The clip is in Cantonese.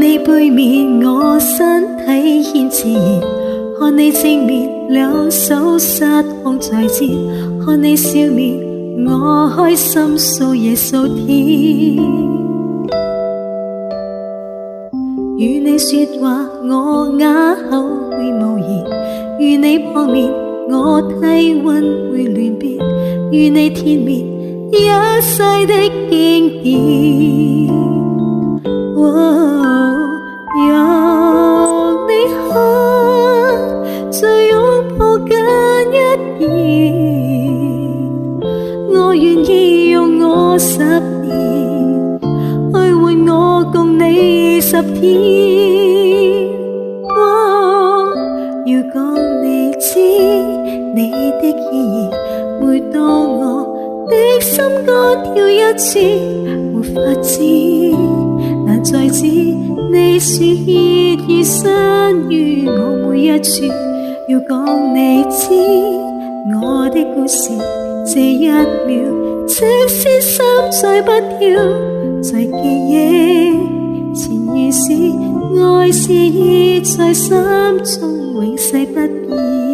你背面我身體獻自然，看你正面兩手失控在肩，看你笑面我開心數夜數天，與你說話我啞口會無言，與你碰面我體溫會亂變，與你甜蜜一世的經典，讓你看再擁抱緊一年，我願意用我10年去換我共你10天，要講你知你的意義，每當我的心肝跳一次，沒法知，難再知你是熱身於我每一處，要講你知我的故事，這一秒即使心再不跳，在記憶前意思，愛是已在心中永世不變。